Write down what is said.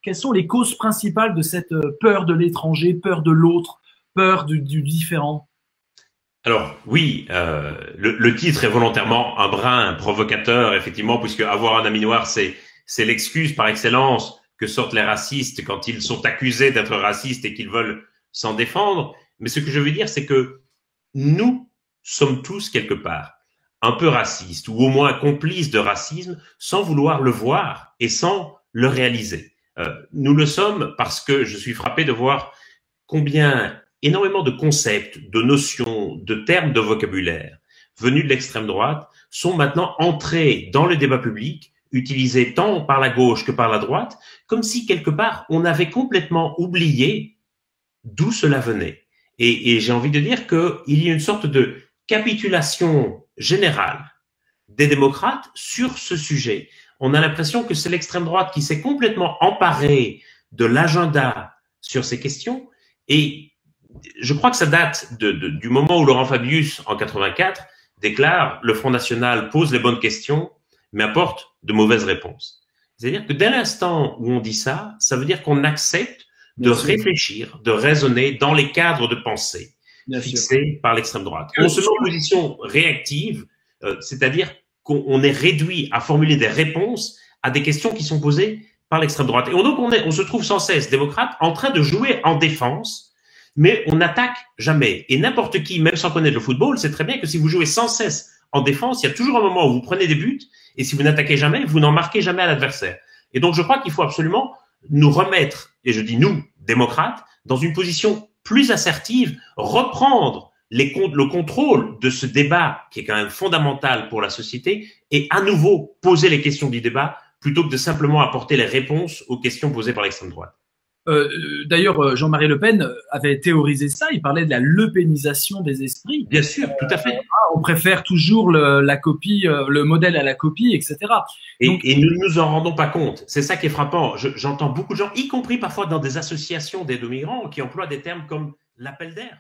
Quelles sont les causes principales de cette peur de l'étranger, peur de l'autre, peur du différent? Alors oui, le titre est volontairement un brin provocateur, effectivement, puisque avoir un ami noir, c'est l'excuse par excellence que sortent les racistes quand ils sont accusés d'être racistes et qu'ils veulent s'en défendre. Mais ce que je veux dire, c'est que nous sommes tous quelque part un peu racistes ou au moins complices de racisme sans vouloir le voir et sans le réaliser. Nous le sommes parce que je suis frappé de voir combien énormément de concepts, de notions, de termes de vocabulaire venus de l'extrême droite sont maintenant entrés dans le débat public, utilisés tant par la gauche que par la droite, comme si quelque part on avait complètement oublié d'où cela venait. Et j'ai envie de dire qu'il y a une sorte de capitulation générale des démocrates sur ce sujet. On a l'impression que c'est l'extrême droite qui s'est complètement emparée de l'agenda sur ces questions. Et je crois que ça date du moment où Laurent Fabius, en 84, déclare « Le Front National pose les bonnes questions, mais apporte de mauvaises réponses ». C'est-à-dire que dès l'instant où on dit ça, ça veut dire qu'on accepte de réfléchir, de raisonner dans les cadres de pensée fixés par l'extrême droite. On se met en position réactive, c'est-à-dire qu'on est réduit à formuler des réponses à des questions qui sont posées par l'extrême droite. Et donc on se trouve sans cesse, démocrate, en train de jouer en défense, mais on n'attaque jamais. Et n'importe qui, même sans connaître le football, sait très bien que si vous jouez sans cesse en défense, il y a toujours un moment où vous prenez des buts, et si vous n'attaquez jamais, vous n'en marquez jamais à l'adversaire. Et donc je crois qu'il faut absolument nous remettre, et je dis nous, démocrates, dans une position plus assertive, reprendre le contrôle de ce débat qui est quand même fondamental pour la société et à nouveau poser les questions du débat plutôt que de simplement apporter les réponses aux questions posées par l'extrême droite. D'ailleurs, Jean-Marie Le Pen avait théorisé ça, il parlait de la lepénisation des esprits. Bien sûr, tout à fait. On préfère toujours la copie, le modèle à la copie, etc. Et nous ne nous en rendons pas compte. C'est ça qui est frappant. J'entends beaucoup de gens, y compris parfois dans des associations d'aide aux migrants, qui emploient des termes comme l'appel d'air.